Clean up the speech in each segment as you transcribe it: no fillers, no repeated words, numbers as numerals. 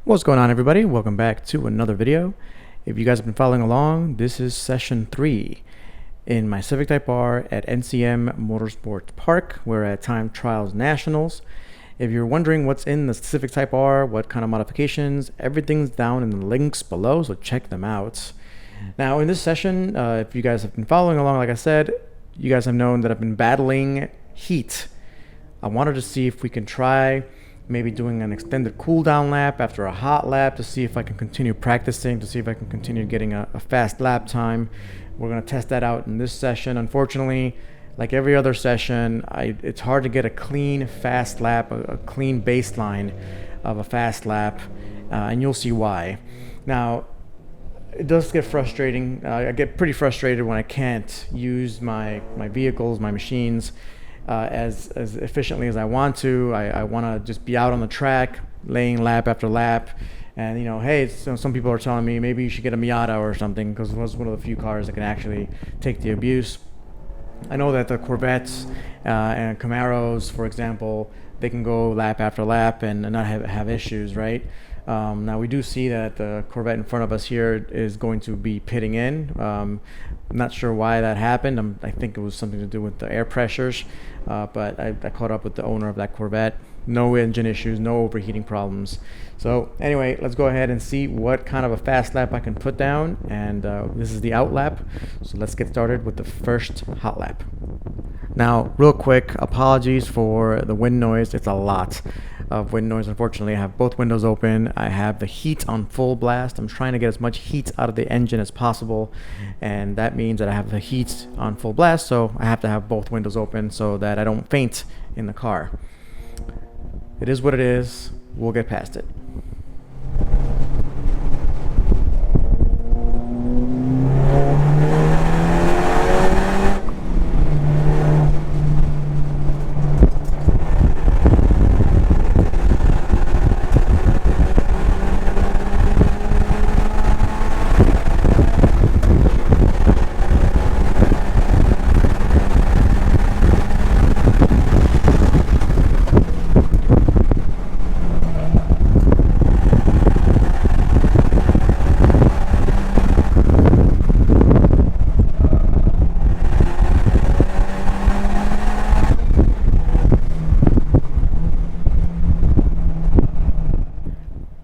What's going on, everybody? Welcome back to another video. If you guys have been following along, this is session 3 in my Civic Type R at NCM Motorsports Park. We're at Time Trials Nationals. If you're wondering what's in the Civic Type R, what kind of modifications, everything's down in the links below, so check them out. Now in this session, if you guys have been following along, like I said, you guys have known that I've been battling heat. I wanted to see if we can try maybe doing an extended cool down lap after a hot lap to see if I can continue practicing, to see if I can continue getting a fast lap time. We're going to test that out in this session. Unfortunately, like every other session, it's hard to get a clean fast lap, a clean baseline of a fast lap, and you'll see why. Now, it does get frustrating. I get pretty frustrated when I can't use my vehicles, my machines, as efficiently as I want to. I want to just be out on the track, laying lap after lap. And, you know, hey, so some people are telling me maybe you should get a Miata or something because it was one of the few cars that can actually take the abuse. I know that the Corvettes and Camaros, for example, they can go lap after lap and not have issues, right? Now we do see that the Corvette in front of us here is going to be pitting in. I'm not sure why that happened. I think it was something to do with the air pressures, but I caught up with the owner of that Corvette. No engine issues, no overheating problems. So anyway, let's go ahead and see what kind of a fast lap I can put down. And this is the out lap. So let's get started with the first hot lap. Now, real quick, apologies for the wind noise. It's a lot of wind noise. Unfortunately, I have both windows open. I have the heat on full blast. I'm trying to get as much heat out of the engine as possible, and that means that I have the heat on full blast, so I have to have both windows open so that I don't faint in the car. It is what it is. We'll get past it.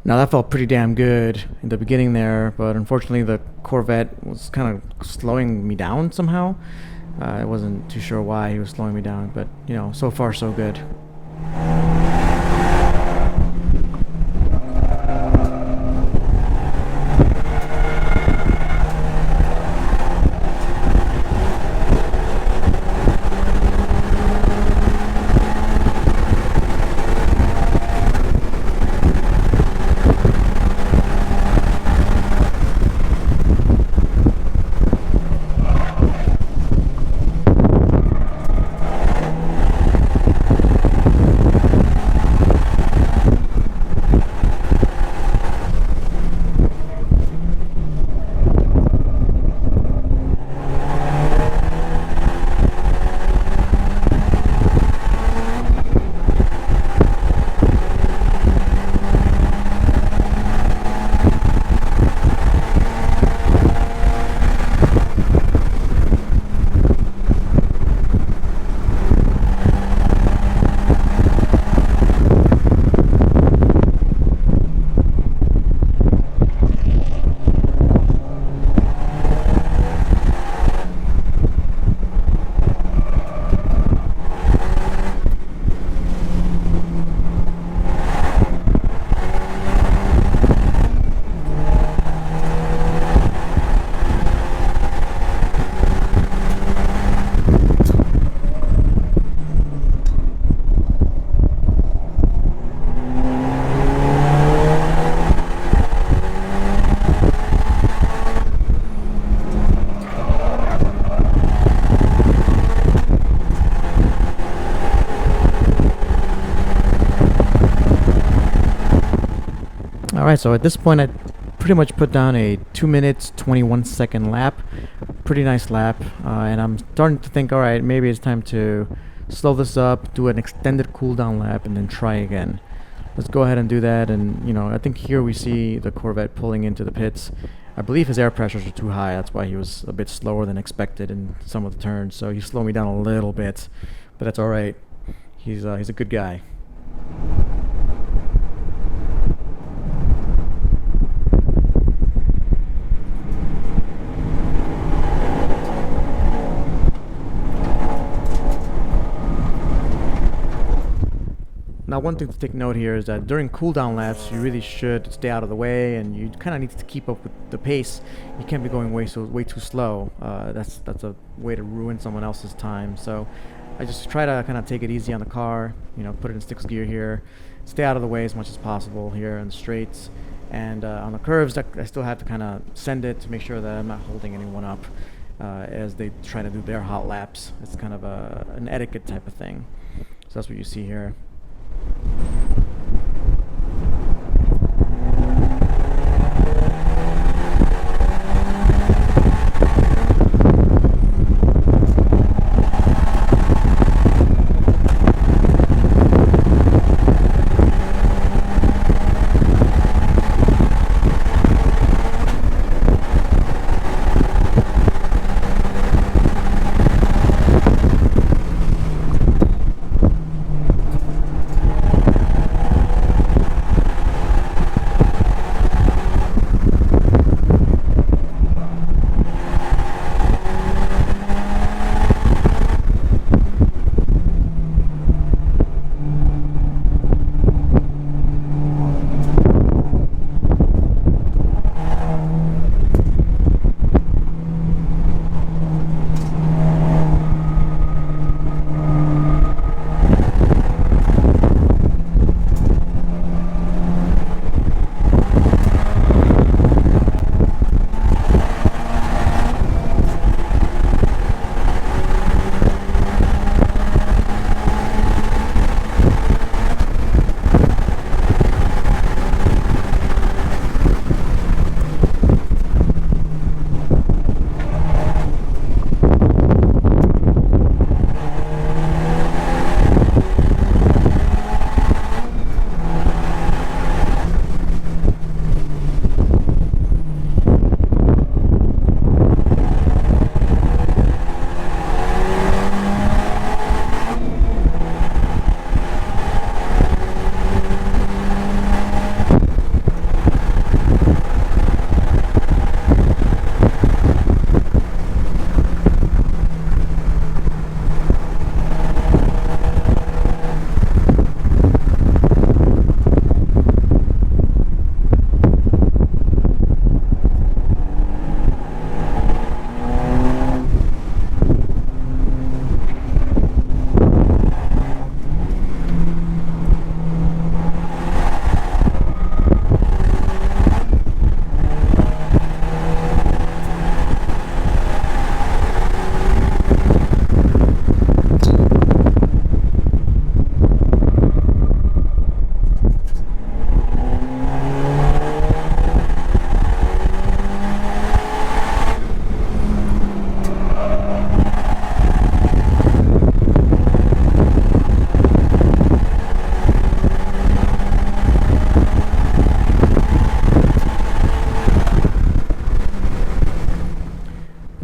Now that felt pretty damn good in the beginning there, but unfortunately the Corvette was kind of slowing me down somehow. I wasn't too sure why he was slowing me down, but you know, so far so good. Alright, so at this point I pretty much put down a 2 minutes 21 second lap. Pretty nice lap, and I'm starting to think, alright, maybe it's time to slow this up, do an extended cool down lap, and then try again. let's go ahead and do that. And, you know, I think here we see the Corvette pulling into the pits. I believe his air pressures are too high. That's why he was a bit slower than expected in some of the turns. So he slowed me down a little bit, but that's all right. He's a good guy. Now, one thing to take note here is that during cooldown laps, you really should stay out of the way, and you kind of need to keep up with the pace. You can't be going way too slow. That's a way to ruin someone else's time. So I just try to kind of take it easy on the car. You know, put it in 6th gear here, stay out of the way as much as possible here on the straights, and on the curves, I still have to kind of send it to make sure that I'm not holding anyone up as they try to do their hot laps. It's kind of an etiquette type of thing. So that's what you see here.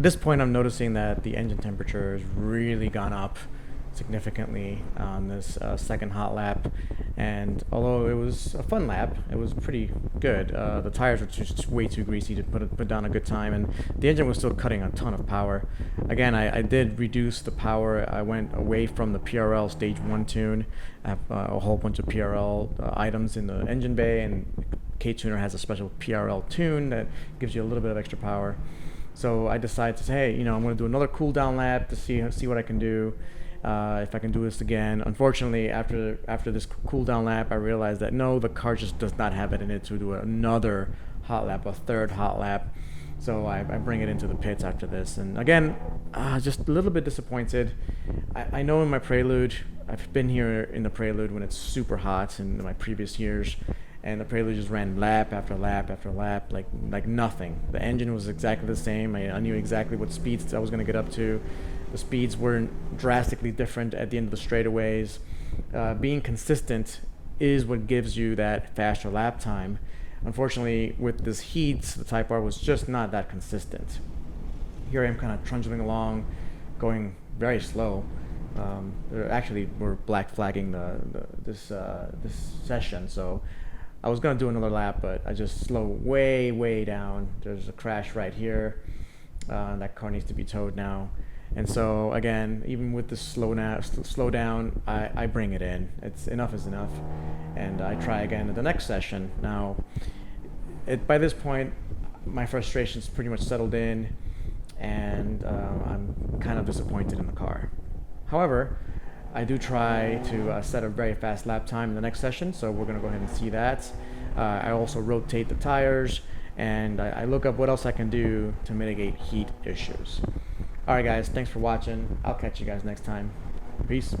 At this point, I'm noticing that the engine temperature has really gone up significantly on this second hot lap, and although it was a fun lap, it was pretty good. The tires were just way too greasy to put down a good time, and the engine was still cutting a ton of power. Again, I did reduce the power. I went away from the PRL Stage 1 tune. I have a whole bunch of PRL items in the engine bay, and KTUNER has a special PRL tune that gives you a little bit of extra power. So I decided to say, hey, you know, I'm going to do another cool down lap to see what I can do, if I can do this again. Unfortunately, after this cool down lap, I realized that no, the car just does not have it in it to do another hot lap, a third hot lap. So I bring it into the pits after this. And again, just a little bit disappointed. I know in my Prelude, I've been here in the Prelude when it's super hot in my previous years, and the Prelude just ran lap after lap after lap, like nothing. The engine was exactly the same. I knew exactly what speeds I was going to get up to. The speeds weren't drastically different at the end of the straightaways. Being consistent is what gives you that faster lap time. Unfortunately, with this heat, the Type R was just not that consistent. Here I am kind of trundling along, going very slow. Actually, we're black flagging this session, so I was gonna do another lap, but I just slow way down. There's a crash right here. That car needs to be towed now. And so again, even with the slow down, I bring it in. It's enough is enough, and I try again at the next session. Now, by this point, my frustration's pretty much settled in, and I'm kind of disappointed in the car. However, I do try to set a very fast lap time in the next session, so we're going to go ahead and see that. I also rotate the tires, and I look up what else I can do to mitigate heat issues. Alright guys, thanks for watching. I'll catch you guys next time. Peace.